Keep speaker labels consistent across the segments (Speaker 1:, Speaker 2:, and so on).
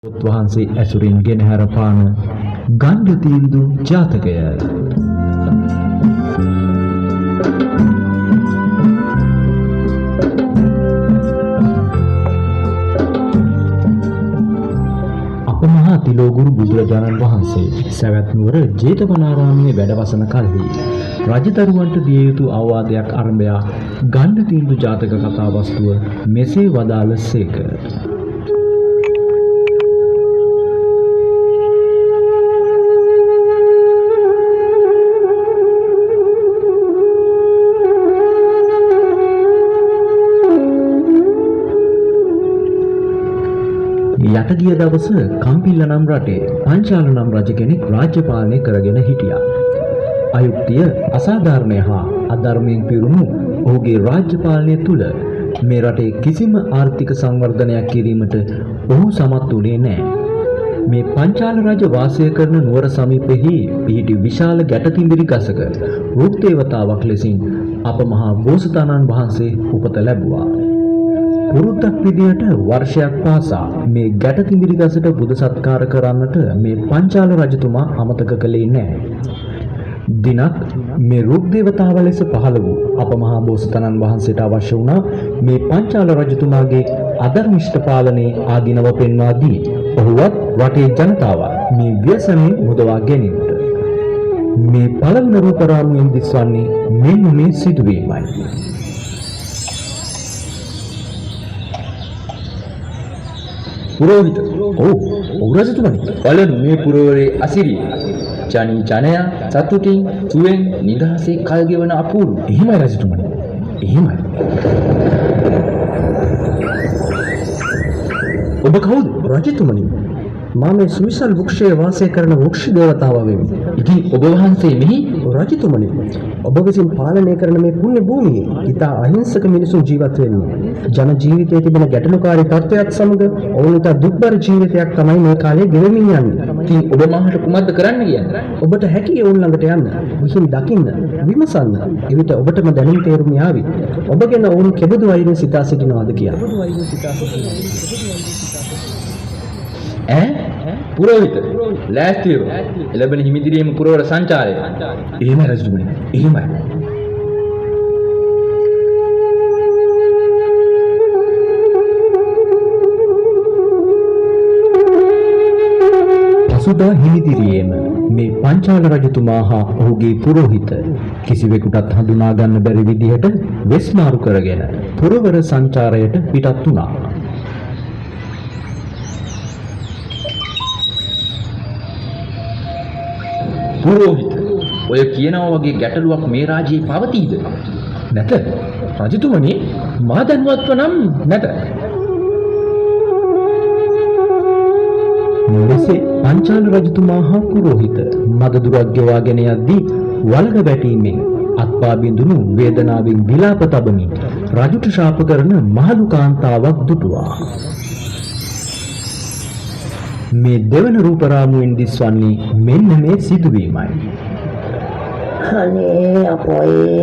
Speaker 1: වහන්සේ ඇසුරින් ගෙනහැර පාන ගණ්ඩ තීන්දු ජාතකය. අපමහා තිලෝගුරු බුදුරජාණන් වහන්සේ සවැත් නුවර ජේතවනාරාමයේ වැඩවසන කල්හි රජදරුවන්ට දිය යුතු අවවාදයක් අරඹයා ගණ්ඩ තීන්දු ජාතක කතා වස්තුව මෙසේ වදාළ සේක. යට ගිය දවස කම්පිල්ල නම් රටේ පංචාල නම් රජ කෙනෙක් රාජ්‍ය පාලනය කරගෙන හිටියා. අයුක්තිය අසාධාරණය හා අධර්මයෙන් පිරුණු ඔහුගේ රාජ්‍ය පාලනය තුළ මේ රටේ කිසිම ආර්ථික සංවර්ධනයක් කිරීමට ඔහු සමත් වුණේ නැහැ. මේ පංචාල රජ වාසය කරන නුවර සමීපෙහි පිහිටි විශාල ගැටතිඹිරි ගසක රුක් දේවතාවක් ලෙසින් අප මහා බෝසතාණන් වහන්සේ උපත ලැබුවා. පුරුද්දක් විදියට වර්ෂයක් පාසා මේ ගැටතිඹිරි ගසට බුද සත්කාර කරන්නට මේ පංචාල රජතුමා අමතක කළේ නැහැ. දිනක් මේ රුක් දේවතාව ලෙස පහළ වූ අප මහා බෝසතාණන් වහන්සේට අවශ්‍ය වුණා මේ පංචාල රජතුමාගේ අධර්මිෂ්ඨ පාලනයේ ආධිනව පෙන්වා දී ඔහුවත් රටේ ජනතාව මේ ව්‍යසනයෙන් මුදවා ගැනීමට. මේ පළවන රූපරාමුවෙන් දිස්වන්නේ මෙන්න මේ සිදුවීමයි.
Speaker 2: පුරෝහිත රජතුමනි, බලන්න මේ පුරවරේ අසිරිය ජනී ජනයා සතුටින් සුවෙන් නිදහසේ කල් ගෙවන අපූර්ව.
Speaker 1: එහෙමයි රජතුමනි, එහෙමයි.
Speaker 2: ඔබ කවුද?
Speaker 1: රජතුමනි, මා මේ සුවිසල් වෘක්ෂයේ වාසය කරන වෘක්ෂ දේවතාව වෙමි.
Speaker 2: ඉතින් ඔබ වහන්සේ මෙහි?
Speaker 1: රජතුමනි, ඔබ විසින් පාලනය කරන මේ පුණ්‍ය භූමියේ ඉතා අහිංසක මිනිසුන් ජීවත් වෙන්නේ. ජන ජීවිතයේ තිබෙන ගැටලුකාරී තත්ත්වයක් සමග ඔවුන් ඉතා දුක්බර ජීවිතයක් තමයි මේ කාලේ ගෙවමින් යන්නේ.
Speaker 2: ඉතින් ඔබ මාහට කුමක්ද කරන්න කියන්නේ?
Speaker 1: ඔබට හැකියි ඔවුන් ළඟට යන්න, විහිං දකින්න, විමසන්න. එවිට ඔබටම දැනුම් තේරුම් යාවි. ඔබ ගැන ඔවුන් කෙබඳු වෛරයෙන් සිතා සිටිනවද කියලා.
Speaker 2: පුරෝහිත, ලෑස්තිව එළබෙන හිමිදිරියේම පුරවර සංචාරය.
Speaker 1: එහෙමයි රජතුමනි, එහෙමයි. පසුදා හිමිදිරියේම මේ පංචාල රජතුමා හා ඔහුගේ පුරෝහිත කිසිවෙකුටත් හඳුනා ගන්න බැරි විදිහට වෙස්මාරු කරගෙන පුරවර සංචාරයට පිටත් වුණා.
Speaker 2: පුරෝහිත, ඔය කියනවා වගේ ගැටලුවක් මේ රාජ්‍යයේ පවතීද?
Speaker 1: නැත රජතුමනි, මා දැනුවත්ව නම් නැත. මෙසේ පංචාල රජතුමා හා පුරෝහිත මදදුරක් ගෙවාගෙන යද්දී වලග වැටීමෙන් අත්පා බිඳුණු වේදනාවෙන් විලාප තබමින් රජුට ශාප කරන මහලු කාන්තාවක් දුටුවා. මේ දෙවන රූපරාමුවෙන් දිස්වන්නේ මෙන්න මේ සිදුවීමයි.
Speaker 3: අනේ අපෝයි,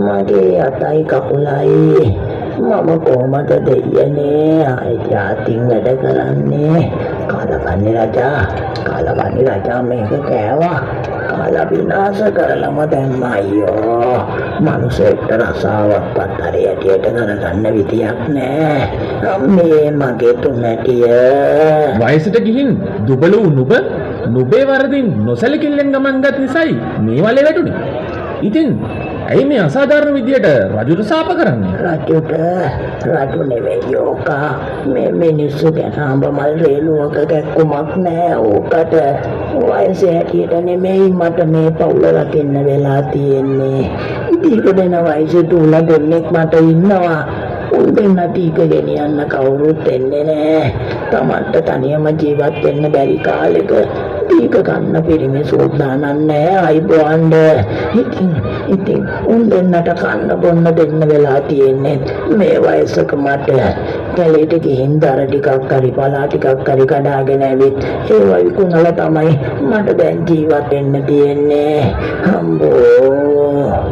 Speaker 3: මගේ අතයි කකුලයි, මම කොහමද දෙයනේ ආයිතින් වැඩ කරන්නේ? කාලකන්ණි රජා මේක කෑවා. කාලා විනාශ කරලම දැම්මා අයියෝ. මනුස්සයෙක්ට රසාවක්වත් හරියට කරගන්න විදියක් නෑ. අම්මේ මගේ තුනටිය.
Speaker 2: වයසට ගිහින් දුබල වූ නුඹේ වරදින් නොසැලකිල්ලෙන් ගමන් ගත් නිසායි මේ වලේ වැටුනේ. ඉතින් ඇයි මේ අසාධාරණ විදියට රජුට සාප කරන්නේ?
Speaker 3: රජු නෙවෙයි ඕකා. මේ මිනිස්සු ගැන අඹ මල් රේලුවක දැක්කුමක් නෑ ඕකට. වයසේ හැටියට නෙමෙයි මට මේ පවුල රකින්න වෙලා තියෙන්නේ. ඉතින් දෙන වයසේ තුල දෙන්නෙක් මට ඉන්නවා. උන් දෙන්න ටික ගෙනියන්න කවුරුත් එන්නේ නෑ. තමන්ට තනියම ජීවත් වෙන්න බැරි කාලෙක ටික ගන්න පිරිමි සූදානම් නෑ අයිබෝන්ඩ. ඉතින් උන් දෙන්නට කන්න බොන්න දෙන්න වෙලා තියෙන්නේ මේ වයසක මට. කැලේට ගිහින් දර ටිකක් හරි පලා ටිකක් හරි කඩාගෙන ඇවිත් ඒවා විකුණලා තමයි මට දැන් ජීවත් වෙන්න තියෙන්නේ. අම්බෝ.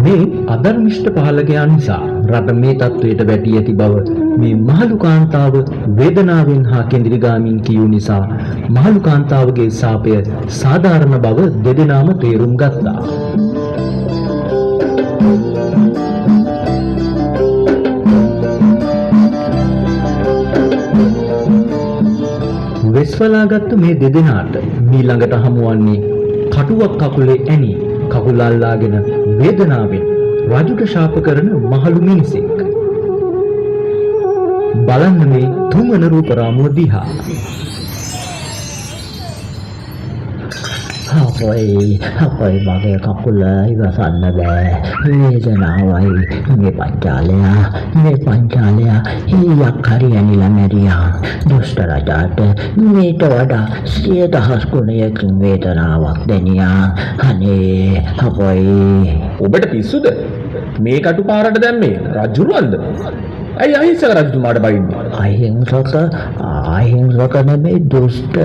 Speaker 1: මේ අධර්මිෂ්ඨ පාලකයන් නිසා රට මේ තත්වයට වැටී ඇති බව මේ මහලු කාන්තාව වේදනාවෙන් හා කෙඳිරිගාමින් කියු නිසා මහලු කාන්තාවගේ ශාපය සාධාරණ බව දෙදෙනාම තේරුම් ගත්තා. වෙස්වලාගත්තු මේ දෙදෙනාට මීළඟට හමුවන්නේ කටුවක් කකුලේ ඇනි කකුල අල්ලාගෙන වේදනාවෙන් රජුට ශාප කරන මහලු මිනිසෙක්. බලන්න මේ තුන්වන රූප රාමුව දිහා.
Speaker 3: අපොයි මගේ කකුල ඉවසන්න බෑ. වේදනාවයි මේ පංචාලයා හීයක් හරි ඇනිලා මැරියා. දුෂ්ට රජාට මේට වඩා 100,000 ගුණයකින් වේදනාවක් දෙනියා. අනේ අපොයි.
Speaker 2: ඔබට පිස්සුද? මේ කටු පාරට දැම්මේ රජුරුවන්ද? ඇයි අහිංසක රජතුමාට බයින්නේ?
Speaker 3: අහිංසක නෙමෙයි දුෂ්ට.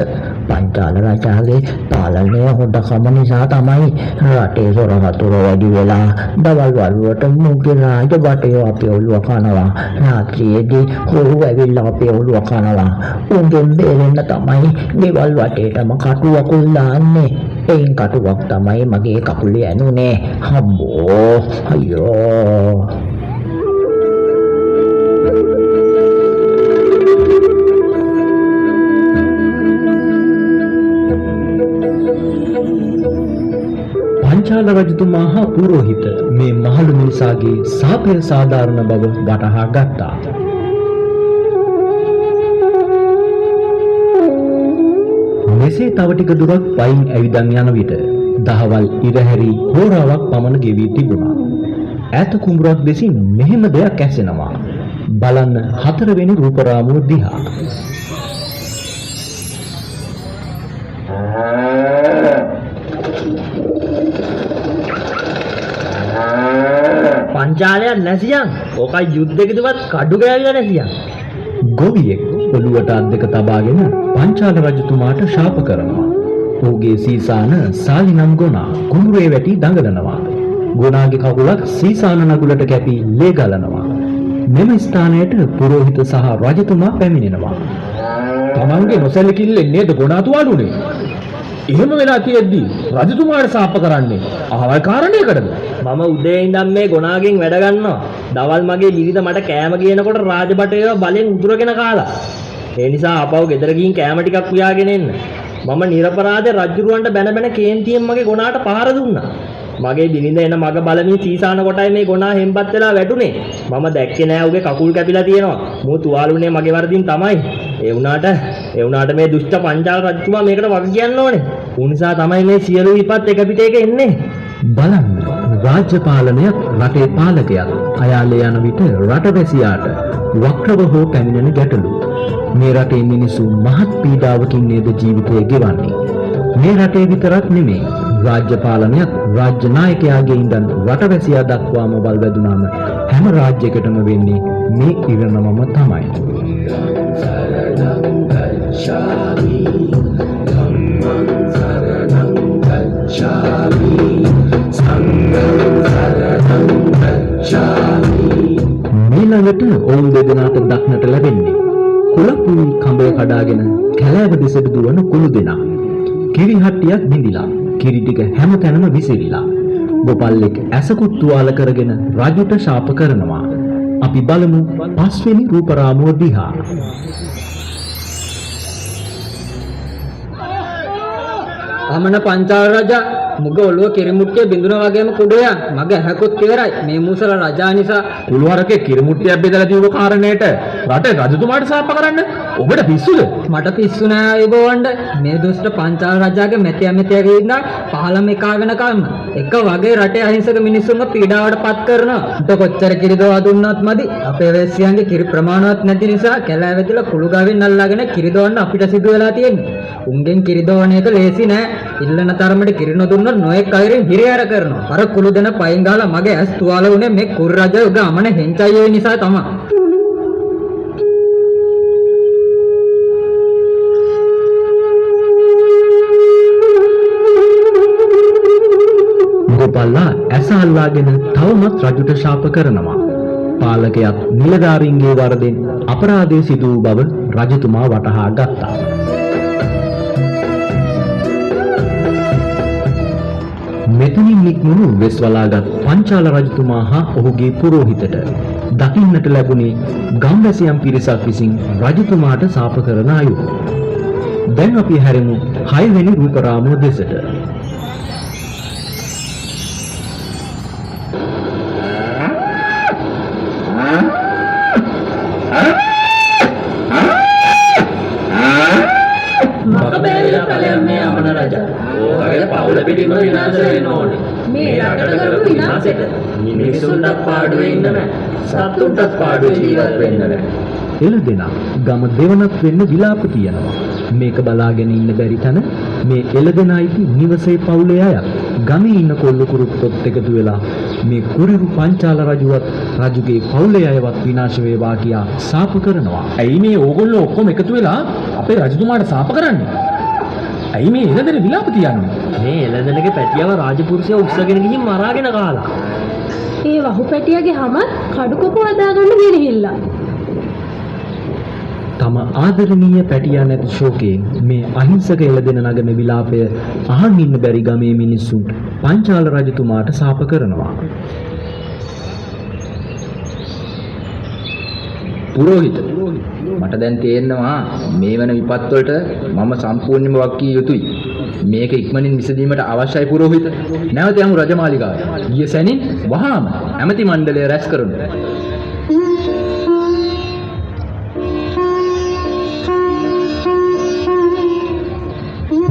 Speaker 3: පංචාල රජාගේ පාලනය හොඳකම නිසා තමයි රටේ සොර වතුර වැඩි වෙලා දවල් වරුවට මුගේ රාජ බටේ අපේ ඔළුව කනවා. රාත්‍රියේදී හොරු ඇවිල්ලා අපේ ඔළුව කනවා. උන්ගෙන් බේරෙන්න තමයි ගෙවල් වටේටම කටුවකුල් දාන්නේ. එයින් කටුවක් තමයි මගේ කකුලේ ඇනුනේ. හම්බෝ අයියෝ. පංචාල රජතුමා හා පුරෝහිත මේ මහලු මිනිසාගේ සාපය සාධාරණ බව වටහා ගත්තා. මෙසේ තව ටික දුරක් පයින් ඇවිදන් යන විට දහවල් ඉරහැරි හෝරාවක් පමණ ගෙවී තිබුණා. ඈත කුඹුරක් දෙසින් මෙහෙම දෙයක් ඇසෙනවා. බලන්න හතරවෙනි රූපරාමුව දිහා.
Speaker 4: පංචාලයක් නැසියන් ඕකයි යුද්ධෙකදවත් කඩු ගෑවිලා නැසියන්.
Speaker 1: ගොවියෙක් ඔළුවට අත් දෙක තබාගෙන පංචාල රජතුමාට ශාප කරනවා. ඔහුගේ සීසාන සාලිනම් ගොනා කුඹුරේ වැටි දඟලනවා. ගොනාගේ කකුලක් සීසාන නගුලට කැපී ලේ ගලනවා. මෙම ස්ථානයට පුරෝහිත සහ රජතුමා පැමිණෙනවා.
Speaker 2: තමන්ගේ නොසැලකිල්ලෙන් නේද ගොනා තුවාලුනේ? එහෙම වෙලා තියෙද්දි රජතුමාට ශාප කරන්නේ අහවල් කාරණයකටද?
Speaker 4: මම උදේ ඉඳන් මේ ගොනාගෙන් වැඩ ගන්නවා. දවල් මගේ බිරිඳ මට කෑම ගේනකොට රාජබටේව බලෙන් උදුරගෙන කාලා. ඒ නිසා අපව ගෙදර ගිහින් කෑම ටිකක් උයාගෙන එන්න. මම නිරපරාධේ රජුරවන්ට බැන බැන කේන්තියෙන් මගේ ගොනාට පහර දුන්නා. මගේ බිරිඳ එන මග බලමින් සීසාන කොටයි මේ ගොනා හෙම්බත් වෙලා වැටුනේ. මම දැක්කේ නෑ උගේ කකුල් කැපිලා තියෙනවා. මූ තුවාලුනේ මගේ වරදින් තමයි. ඒ වුණාට මේ දුෂ්ට පංචාල රජතුමා මේකට වග කියන්න ඕනේ. ඒ නිසා තමයි මේ සියලු විපත් එක පිට එක එන්නේ.
Speaker 1: බලන්න රාජ්‍ය පාලනයක් රටේ පාලකයක් අයාලේ යන විට රටවැසියාට වක්‍රව හෝ පැමිණෙන ගැටලු. මේ රටේ මිනිසු මහත් පීඩාවකින් නේද ජීවිතය ගෙවන්නේ. මේ රටේ විතරක් නෙමෙයි රාජ්‍ය පාලනයක් රාජ්‍ය නායකයාගේ ඉඳන් රටවැසියා දක්වාම වල් වැදුනාම හැම රාජ්‍යයකටම වෙන්නේ මේ ඉරණමම තමයි. මීළඟට ඔවුන් දෙදෙනාට දක්නට ලැබෙන්නේ කුලපුයි කඹය කඩාගෙන කැලෑව දෙසට දුවන කුළු දෙනා. කිරි හට්ටියක් බිඳිලා කිරි ටික හැමතැනම විසිරිලා. ගොපල්ලෙක් ඇසකුත් තුවාල කරගෙන රජුට ශාප කරනවා. අපි බලමු පස්වෙනි රූපරාමුව දිහා.
Speaker 4: අමන පංචාල රජා මුග ඔළුව කිරිමුට්ටිය බිඳුනා වගේම කුඩේ මගේ ඇහකුත් ඉවරයි. මේ මූසල රජා නිසා
Speaker 2: කුළුහරකේ කිරිමුට්ටියක් බෙදලා දීව කාරණේට රටේ රජතුමාට ශාප කරන්න ඔබට පිස්සුද?
Speaker 4: මට පිස්සු නෑ අයබෝවන්ඩ. මේ දුෂ්ට පංචාල රජාගේ මෙතිය ඉඳන් පහළම එකා වෙනකම් එක වගේ රටේ අහිංසක මිනිස්සුන්ව පීඩාවට පත් කරනවා. උන්ට කොච්චර කිරිදෝ දුන්නත් මදි. අපේ වැසියන්ගේ කිරි ප්‍රමාණවත් නැති නිසා කැලෑ වැදිලා කුළු ගාවින් අල්ලාගෙන කිරිදෝන්න අපිට සිදු වෙලා තියෙන්නේ. උන්ගෙන් කිරිදෝවන එක ලේසි නෑ. ඉල්ලන තරමට කිරි නොදුන්නොත් නොයෙක් අයරින් හිරිහැර කරනවා. අර කුළු දෙන පයින් ගාලා මගේ ඇස් තුවාල වුණේ මේ කුරු රජා උග අමන හෙන්චයි නිසා තමයි.
Speaker 1: ගොපල්ලා ඇස අල්ලාගෙන තවමත් රජුට ශාප කරනවා. පාලකයාත් නිලධාරීන්ගේ වරදෙන් අපරාධය සිදු වූ බව රජතුමා වටහා ගත්තා. මෙතනින් නික්මුණු වෙස්වලාගත් පංචාල රජතුමා හා ඔහුගේ පුරෝහිතට දකින්නට ලැබුණේ ගම්වැසියන් පිරිසක් විසින් රජතුමාට ශාප කරන අයුරු. දැන් අපි හැරෙමු 6 වෙනි රූපරාමුව දෙසට.
Speaker 4: මකබැලේ කලන්නේ අපන රජා. ඔයගේ පවුල පිටින්ම විනාශ වෙන්න ඕනේ. මේ රටට කරපු විනාශෙට මිනිසුන්ට පාඩුවේ ඉන්න බෑ. සතුන්ටත් පාඩුවේ ජීවත් වෙන්න බෑ.
Speaker 1: එළදෙනා ගම දෙවනත් වෙන්න විලාප තියනවා. මේක බලාගෙන ඉන්න බැරි තැන මේ එළදෙනායිති නිවසේ පවුලේ අය ගමේ ඉන්න කොල්ල කුරුප්පොත් එකතු වෙලා මේ කුරිරු පංචාල රජුවත් රජුගේ පවුලේ අයවත් විනාශ වේවා කියා ශාප කරනවා.
Speaker 2: ඇයි මේ ඕගොල්ලෝ ඔක්කොම එකතු වෙලා අපේ රජතුමාට ශාප කරන්නේ? ඇයි මේ එළදෙන විලාප තියන්නේ?
Speaker 4: මේ එළදෙනගේ පැටියව රාජපුරුෂයා උස්සගෙන ගිහින් මරාගෙන කාලා.
Speaker 5: ඒ වහු පැටියගේ හැම කඩුකොපුව අදාගන්න ගෙනහිල්ලා.
Speaker 1: තම ආදරණීය පැටියා නැති ශෝකයෙන් මේ අහිංසක එළදෙන නගන විලාපය අහන් ඉන්න බැරි ගමේ මිනිස්සුන්ට පංචාල රජතුමාට ශාප කරනවා.
Speaker 6: පුරෝහිත, මට දැන් තේරෙනවා මේ වෙන විපත් වලට මම සම්පූර්ණයෙන්ම වක්කිය යුතුයි. මේක ඉක්මනින් විසඳීමට අවශ්‍යයි පුරෝහිත. නැවත යමු රජමාලිගාවට. ගිය සැනින් වහාම ඇමති මණ්ඩලය රැස් කරමු.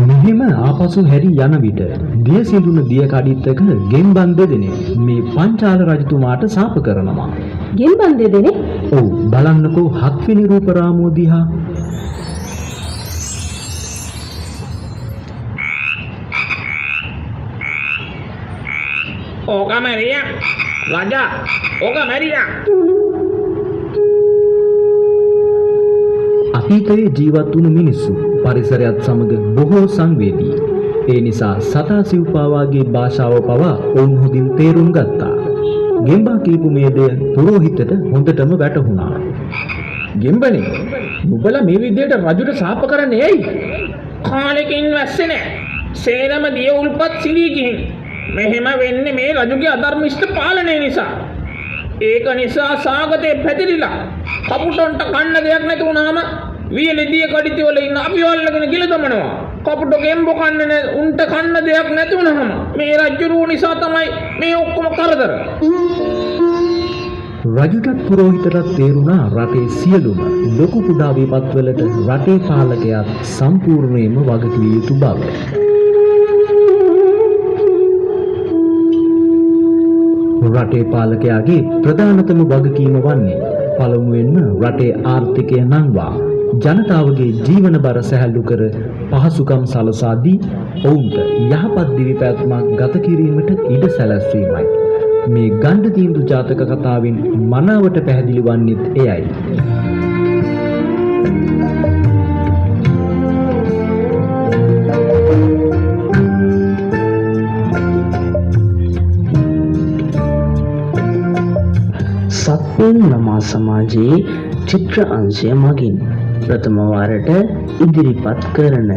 Speaker 1: මෙහෙම ආපසු හැරි යන විට දිය සිඳුන දිය කඩਿੱත්තක ගෙම්බන් දෙදෙනෙක් මේ පංචාල රජතුමාට ශාප කරනවා.
Speaker 5: ගෙම්බන් දෙදෙනෙක්?
Speaker 1: ඔව්, බලන්නකෝ 7 වෙනි රූපරාමුව දිහා.
Speaker 2: ඕක මැරියා. රජා, ඕක මැරියා.
Speaker 1: අතීතයේ ජීවත් වුණු මිනිස්සු පරිසරයත් සමග බොහෝ සංවේදී. ඒ නිසා සතා සිව්පාවාගේ භාෂාව පවා ඔවුන් හොඳින් තේරුම් ගත්තා. ගෙම්බා කියපු මේ දෙය පුරෝහිතට හොඳටම වැටහුණා.
Speaker 2: ගෙම්බනේ, නුඹලා මේ විදියට රජුට ශාප කරන්නේ ඇයි? කාලෙකින් වැස්සේ නැහැ. සේනම දිය උල්පත් සිලී ගිහින්. මෙහෙම වෙන්නේ මේ රජුගේ අධර්මිෂ්ඨ පාලනය නිසා. ඒක නිසා සාගතේ පැතිරිලා කපුටන්ට කන්න දෙයක් නැති වුණාම වියලෙදිය කඩਿੱති වල ඉන්න අපි වල්ලගෙන ගිල දමනවා. කපුට ගෙම්බෝ කන්නේ උන්ට කන්න දෙයක් නැති වුණාම මේ රජුරුව නිසා තමයි මේ ඔක්කොම කරදර.
Speaker 1: රජුටත් පුරෝහිතටත් තේරුණා රටේ සියලුම ලොකු කුඩා විපත්වලට රටේ පාලකයා සම්පූර්ණයෙන්ම වගකිව යුතු බව. රටේ පාලකයාගේ ප්‍රධානතම වගකීම වන්නේ පළමුවෙන්ම රටේ ආර්ථිකය නංවා ජනතාවගේ ජීවන බර සැහැල්ලු කර පහසුකම් සලසා දී ඔවුන්ට යහපත් දිවිපැවැත්මක් ගත කිරීමට ඉඩ සැලැස්වීමයි. මේ ගණ්ඩ තීන්දුව ජාතක කතාවෙන් මනාවට පැහැදිලි වන්නේත් එයයි.
Speaker 3: සත්පුන් ළමා සමාජයේ චිත්‍ර අංශය මගින් ප්‍රථම වාරට ඉදිරිපත් කරන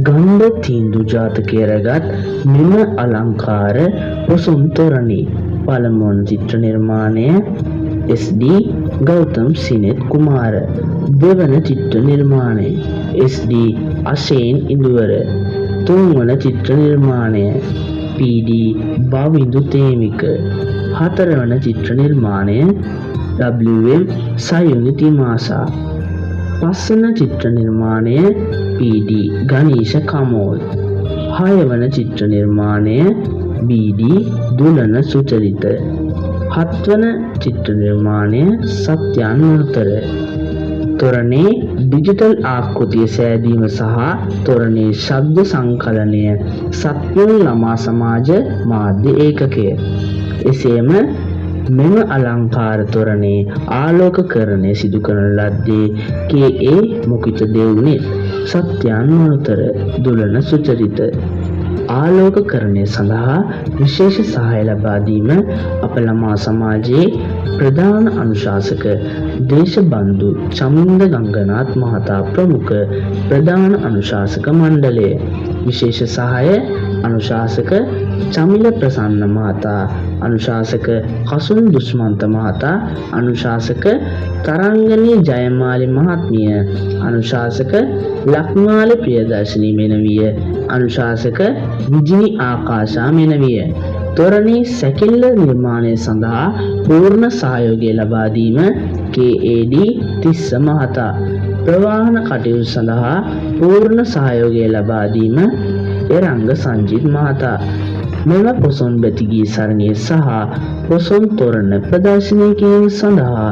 Speaker 3: ගණ්ඩ තීන්දුව ජාතකය රැගත් මෙම අලංකාර පොසොන් තොරණේ පළමුවන චිත්‍ර නිර්මාණය SD ගෞතම් සිනෙත් කුමාර, දෙවන චිත්‍ර නිර්මාණය SD අශේන් ඉඳුවර, තුන්වන චිත්‍ර නිර්මාණය PD බවිඳු තේමික, හතරවන චිත්‍ර නිර්මාණය WL සයුනි තිමාසා, පස්වන චිත්‍ර නිර්මාණය PD ගණීෂ කමෝල්, හයවන චිත්‍ර නිර්මාණය BD දුලන සුචරිත, හත්වන චිත්‍ර නිර්මාණය සත්‍යයන් උත්තර. තොරණේ ඩිජිටල් ආකෘතිය සෑදීම සහ තොරණේ ශබ්ද සංකලනය සත්පුන් ළමා සමාජ මාධ්‍ය ඒකකය. එසේම මෙම අලංකාර තොරණේ ආලෝකකරණය සිදු කරන ලද්දේ KA මුකිත දෙව්නේ, සත්‍යයන් උත්තර, දුලන සුචරිත.
Speaker 7: ආලෝකකරණය සඳහා විශේෂ සහාය ලබා දීම අප ළමා සමාජයේ ප්‍රධාන අනුශාසක දේශබන්දු චමින්ද ගංගනාත් මහතා ප්‍රමුඛ ප්‍රධාන අනුශාසක මණ්ඩලය, විශේෂ සහාය අනුශාසක චමිල ප්‍රසන්න මහතා, අනුශාසක කසුන් දුෂ්මන්ත මහතා, අනුශාසක තරංගනී ජයමාලි මහත්මිය, අනුශාසක ලක්මාලි ප්‍රියදර්ශනී මෙනවිය, අනුශාසක විජිනි ආකාශා මෙනවිය. තොරණේ සැකිල්ල නිර්මාණය සඳහා පූර්ණ සහයෝගය ලබා දීම KAD තිස්ස මහතා. ප්‍රවාහන කටයුතු සඳහා පූර්ණ සහයෝගය ලබා දීම එරංග සංජිත් මහතා. මෙම පොසොන් බැතිගී සරණිය සහ පොසොන් තොරණ ප්‍රදර්ශනය කිරීම සඳහා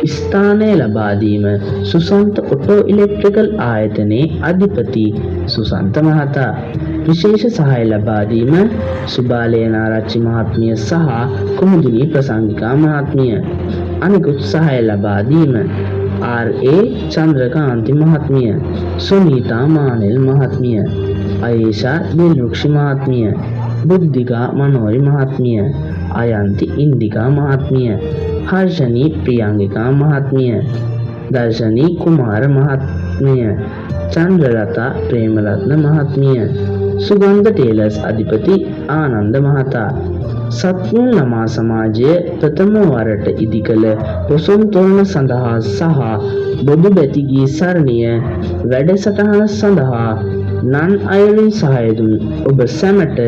Speaker 7: ස්ථානය ලබා දීම සුසන්ත ඔටෝ ඉලෙක්ට්‍රිකල් ආයතනයේ අධිපති සුසන්ත මහතා. විශේෂ සහාය ලබා දීම සුබාලේනාරච්චි මහත්මිය සහ කුමුදිනී ප්‍රසංගිකා මහත්මිය. අනිකුත් සහාය ලබා දීම RA චන්ද්‍රකාන්ති මහත්මිය, සුනීතා මානෙල් මහත්මිය, අයේෂා දිල්රුක්ෂි මහත්මිය, බුද්ධිකා මනෝරි මහත්මිය, අයන්ති ඉන්දිකා මහත්මිය, හර්ෂණී ප්‍රියංගිකා මහත්මිය, දර්ශනී කුමාර මහත්මිය, චන්ද්‍රලතා ප්‍රේමරත්න මහත්මිය, සුගන්ධ ටේලර්ස් අධිපති ආනන්ද මහතා. සත්මුන් ළමා සමාජය ප්‍රථම වරට ඉදිකළ පොසොන් තොරණ සඳහා සහ බොදු බැතිගී සරණිය වැඩසටහන සඳහා නන් අයරින් සහාය දුන් ඔබ සැමට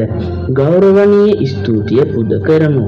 Speaker 7: ගෞරවනීය ස්තුතිය පුද කරමු.